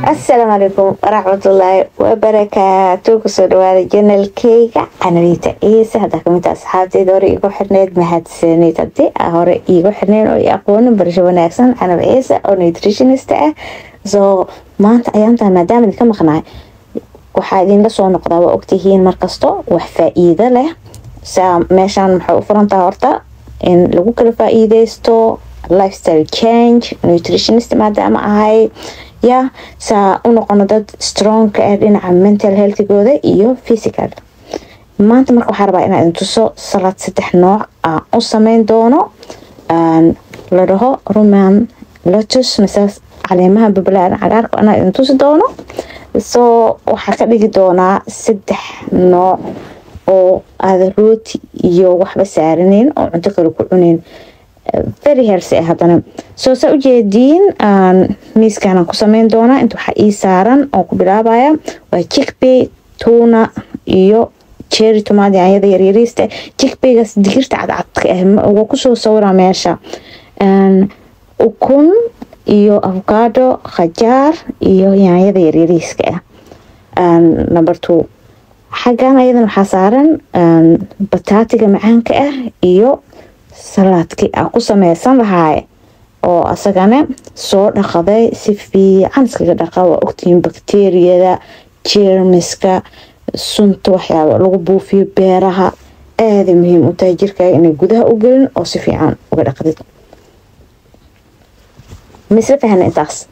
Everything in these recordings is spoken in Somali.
السلام عليكم ورحمة الله وبركاته. كسو دواada janalkeyga Anita Ciise. Hadda kamid asxaabteyda hore igu xirneed mahadsanid hadii hore igu xirneen oo aqoon barasho wanaagsan Anita Ciise oo nutritionist ah. So maanta ayaan taa maadaama ka maqnaay waxa idin la soo noqdaa waa ogtihiin markasto wax faa'iido leh. meeshan waxa u furantaa horta in lagu kala faa'iideysto lifestyle change nutritionist maadaama ahay sa unoqono dad strong dhinaca mental health gooda iyo physical. maanta marka waxaan rabaa inaan tuso salad 3 nooc u sameyn doono la dhaho roman lettuce misas caleemaha babalaan cagaarka ana idin tusi doono. so waxa ka dhigi doonaa 3 nooc oo aad rooti iyo waxba saarneen oo cunto kale ku cuneen very healthy hadana. so sa ujeedin miiskan ku sameyn doona inta waxa ii saaran oo ku bilaabaya waa chickpea, tuna iyo cherry tomato ayada yaryarista. chickpea-gas digirta cadcadka oo ku soo sawira meesha ukun iyo avocado, khajaar iyo yaanyada yaryariska number 2. xagan ayadan waxa saaran bataatiga macaanka iyo salaadkii ku sameysan lahaay oo asagana soo dhaqaday si fiican iskaga dhaqa. waa ogtiin bakteeriyada, germska, sunta waxyaabo lagu buufiyo beeraha aad muhiim u tahay jirkaaga inay gudaha u galin oo si fiican uga dhaqdid. mise fahan intaas.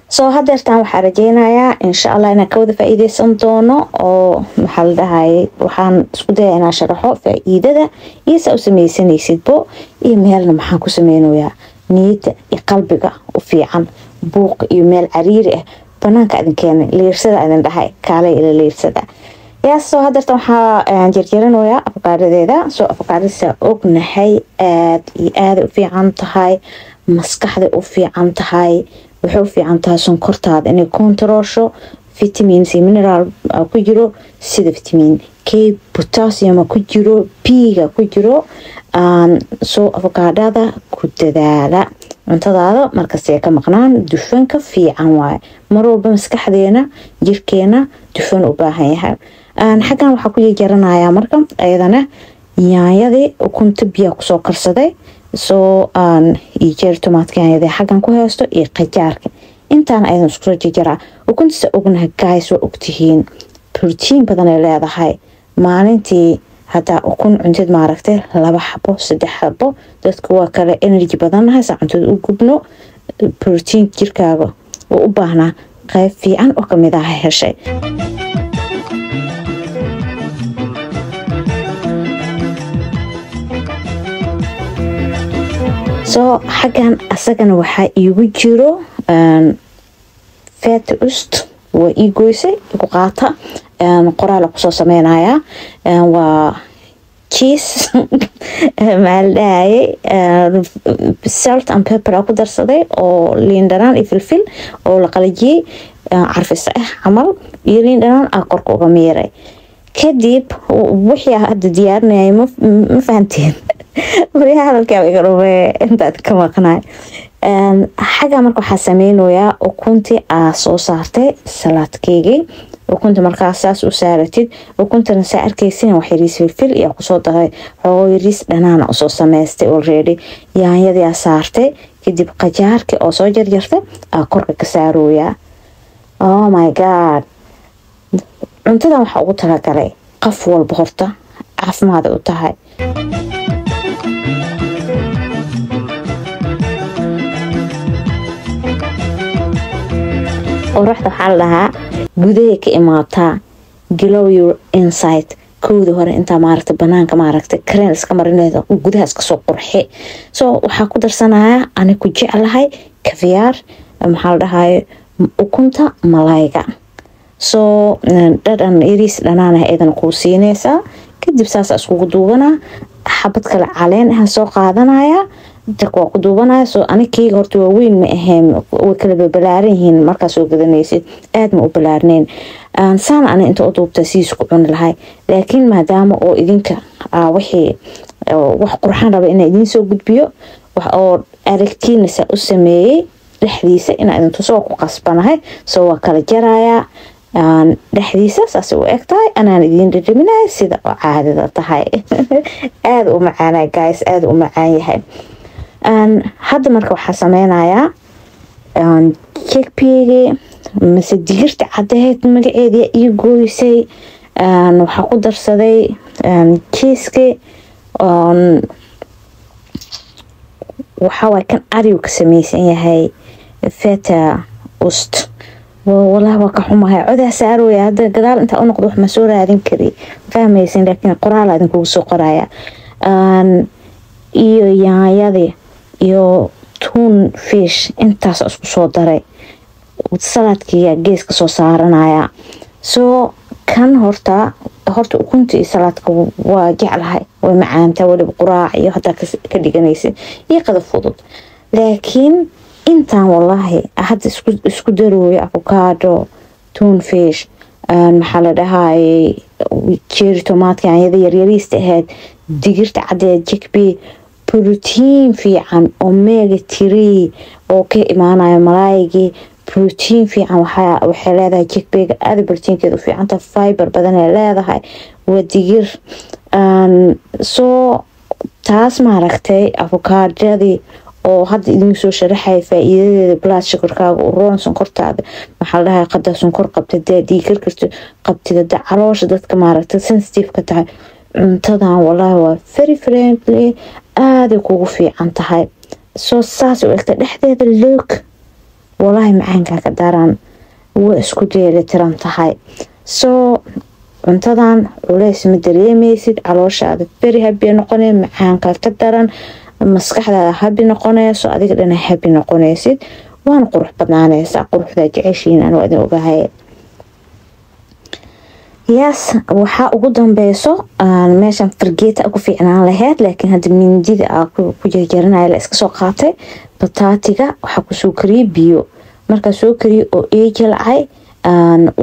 so hadeertaan waxaan rajeynayaa insha Allah inaan ka wada faa'iideysan doono oo maxaa la dhahay waxaan isku dayaa inaan sharaxo faa'iidada iyo soo sameysanaysidbo iyo meelna maxaan ku sameynayaa niyada iyo qalbiga u fiican buuq iyo meel cariiri ah banaanka idin keenay leersada idin dhahay kaalay ila leersada. soo hadeertaan waxaan jarjaranayaa afkaaradeeda. soo afkaarisa ognahay aad iyo aad u fiican tahay, maskaxda u fiican tahay, wuxuu fiican tahay sonkortaada inay kontrolsho, vitamins iyo mineral ku jiro sida vitamin K, potassium ku jiro, P ga ku jiro. soo avocado ku dadaala cuntadaada markasta ka maqnaan dufanka fiican waay. mar walba maskaxdeena jirkeena dufan u baahan yahay. xagan waxa ku jaranayaa marka ayadana yaanyadii ukunta biyo ku soo karsaday. soo iyo cherry tomato ayada xagan ku haysto iyo qajaarka intaan aydan isku jaraa. ukunta ognahay guys waa ogtihiin protein badan ay leedahay. maalintii hada ukun cuntid ma aragtay 2 xabo 3 xabo dadku waa kale energy badan haysa cuntada u gubno protein jirkaaga oo u baahnaa qayb fiican oo kamid ah heshay. so xagan asagana waxa iigu jiro fat ust waa ii goysay igu qaata qoraal ku soo sameynaya waa cheese maaldaay salt and pepper ku darsaday oo liin dhanaan iyo filfil oo la qalajiyay carfis camal iyo liin dhanaan korka uga miiray. kadib wixii hadda diyaarinayay ma fahanteen wariyaha halkaa iga dhawee intaad ka maqnaay. xaga marka waxa sameynayaa ukunti soo saartay salaadkeygii. ukunta markaa saas u saaratid ukuntana saa arkaysin wax yariis filfil iyo ku soo daray oo yariis dhanaan oo soo sameystay already. yaanyadii saartay kadib qajaarka oo soo jarjartay korka ka saarooyaa. oh my god, cuntadan waxa ugu talagalay qof walba horta caafimaad u tahay. oraxda waxa lahaa gudaha ka imaataa glow your inside. kooda hore inta maaragtay banaanka maaragtay kreen iska marineedo gudaha iska soo qurxi. so waxa ku darsanaya ani ku jeclahay caviar maxaa la dhahay ukunta malayga. so dhadan iris dhanaan aydan ku siinaysa. kadib saas isku duubana xabad kale caleen soo qaadanaya dadku ku duubanaya. soo anikeyga horta waa weyn ma ahayn way kala balaaran yihiin marka soo gadanaysid aad ma u balaarneen. saan ana inta u duubta siis ku cun lahay laakiin maadaama oo idinka wixii wax qurxan raba in idin soo gudbiyo wax oo aragtiinisa u sameeyay dhexdiisa ina idin tusoo ku qasbanahay soo waa kala jarayaa dhexdiisa saas u egtahay anaan idin dhadhaminahay sida oo caadada tahay aad u macaanay guys aad u macaan yahay hadda marka waxaa sameynayaa chickpea mise digirta cadeed magaceeda iyo gooysay waxaa ku darsaday cheese waxaa kan arigu ka samaysan yahay feta ost والله وكحومها عودها سعروية هذا قدال انت أنقض وح مسورة هذين كري فاهميسين لكن قرالة هذين كوسو قرايا iyo yaayadii iyo tun fish intaas isku soo daray saladkiya geeska soo saaranaya soo kan horta ukuntii saladka waa jeclahay way macaanta waliba quraac iyo hada ka dhiganaysa iyo qada fudud laakiin intaan wallahi ahad isku darooyo avocado tun fish maxaa la dhahay cherry tomato yaanyada yaryariista ahayd digirta cadeed chickpea بروتين في عن أوميجا 3 أو كي إمانة ملايجي بروتين في عن وحلا هذا جيك بيج هذا بروتين كده في عنده فايبر بدن هذا هاي ودير سو تاس معركتي أفوكادو هذه أو هذا اللي مسوي شرحه فإذا بلاد شكر كاغ ورون سكر تعب محلها قد سكر قبل ديكر كرت قبل عروش دتك معركت سنسيتيف كتاع cuntadan wallahi waa very friendly aad kugu fiican tahay soo saas u egta dhexdeeda look wallahi macaanka ka daran waa isku dheelitiran tahay soo cuntadan culays ma dareemaysid calooshaada very happy noqonay macaanka ka daran maskaxdaada happy noqonayso adiga dhan happy noqonaysid waan qurux badnaanaysaa quruxda jeceshiin aan wada ogahay ياس waxaa ugu dambayso meeshan fargeeta ku fiicnaan lahayd laakiin hadda mindida ku jarjaranayo la iska soo qaatay bataatiga waxa ku soo kariyay biyo marka soo kariyo oo jilcay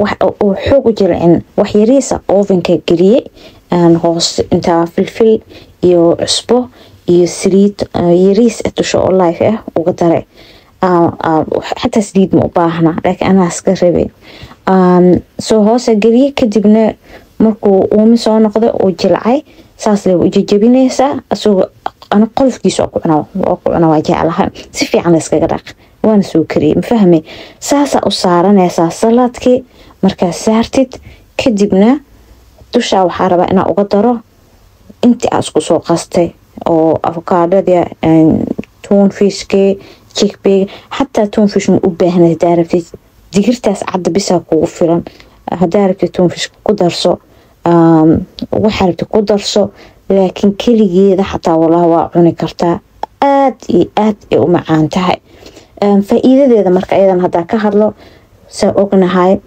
wax oo xoog u jilcin wax yariisa ovenka geliyay hoos inta filfil iyo cusbo iyo saliid yariis tusho oo live ah uga daray حتى سديد مو باهنا لكن أنا أسكربي سو هوسا قريه كدبنا مركو ومسو نقضي وجلعي ساس لو جيجبينيسا أسو أنا قلف كيسو أنا واجه لها سيفي عن اسكرق وانا سو كريم فهمي ساسا أصارا ساس سلاتكي مركا سارتت كدبنا دوشا وحاربا أنا أقدره انتي أسكو سو قستي أو أفوكادو دي تون فيشكي chickpea حتى تونفش مقبهنا هداربتي ديرتاس عد بيسا كو فيلان هداربتي تونفش قدرسو وحاربتي قدرسو لكن كليجيدا حتى والله وعوني كرتا آد ومعان تهي فإذا ذا مركا أيضا هدا كهرلو سأقنا هاي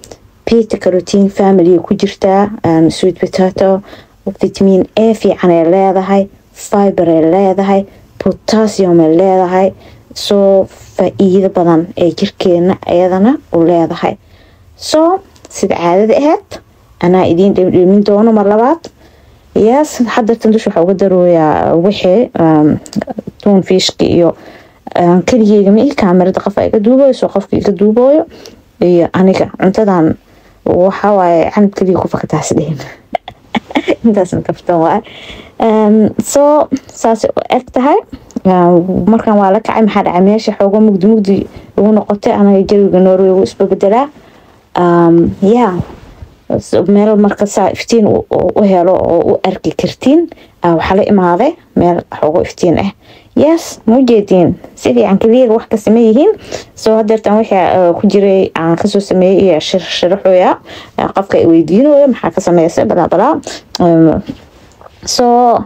بيتا كاروتين فاميلي كجرتا سويت بوتاتو وفيتامين A في عنا الليذا هاي فايبر الليذا هاي بوتاسيوم الليذا هاي soo faa'iido badan ee jirkeena ayadana u leedahay soo sida caadada ahayd ana idin dhimin doono mar labaad yes hadda tandush waxa uga darooyaa wixii toon fishki iyo kaliyeega mi kaamirada qof ay ka duubayo soo qofkii ka duubayo iyo aniga cuntadan waxa waaye canab kaliye ku fakataas dheen intaas kaftan waa soo saas u egtahay markan waa la kacay maxaa dhacay meesha xoogo mugdi ugu noqotay anaga jawiga Norway uu isbeddelaa meel marka saa iftiin u helo oo u arki kartiin waxa la imaaday meel xoogo iftiin ah yes mujeedin sidii aan kaliya wax ka sameeyeen soo hadeertan waxa ku jiray aan ka soo sameeyay sharaxoya qofka ay weydiinayo maxaa ka sameeyay bala soo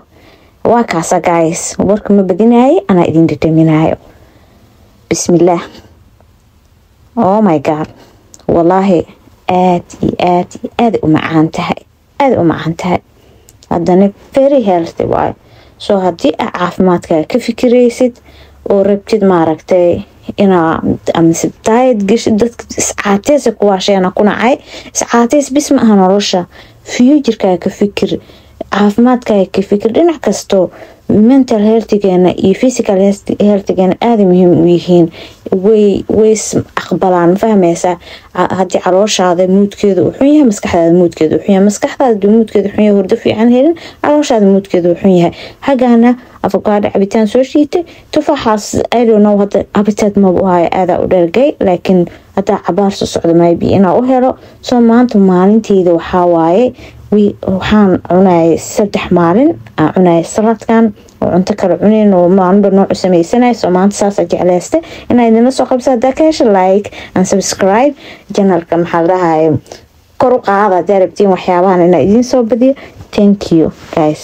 وكاسا guys ورك ما بديناي أنا إدين دتمينايو بسم الله oh my god والله آدي ومعانتهاي هاداني very healthy واي so هادي عافمادك كفكريسيد وربتيد ماركتي إنا أمس دايت قش دتك ساعتيس كواشينا كنا عاي ساعتيس بسم أنا روشة فيوجرك كفكر عافمادك كفكر dhinac kasto mental healthgeena iyo physical healthgeena aad muhiim u yihiin way aqbalaan fahmaysaa hadii calooshaada moodkeedu uu xun yahay maskaxdaada moodkeedu uu xun yahay maskaxdaada moodkeedu xun yahay hurdo fiican helin calooshaada moodkeedu uu xun yahay xagaana avocado cabitaan soo shiitay tufaaxaas I don't know hada appetite ma u hayo aad u dhergay laakiin hada cabaar soo socdo maybe inaa u helo soo maanta maalinteeda waxaa waaye waxaan cunay 3 maalin aan cunay saladkan oo cunto kala cuneen oo maalinba nooc sameeysanay soo maanta saas jeclayste inay idin soo qabsada ka hesho like and subscribe channelka maxaa dhahay kor u qaada darabtiin waxyaabahan inay idin soo badiyo thank you guys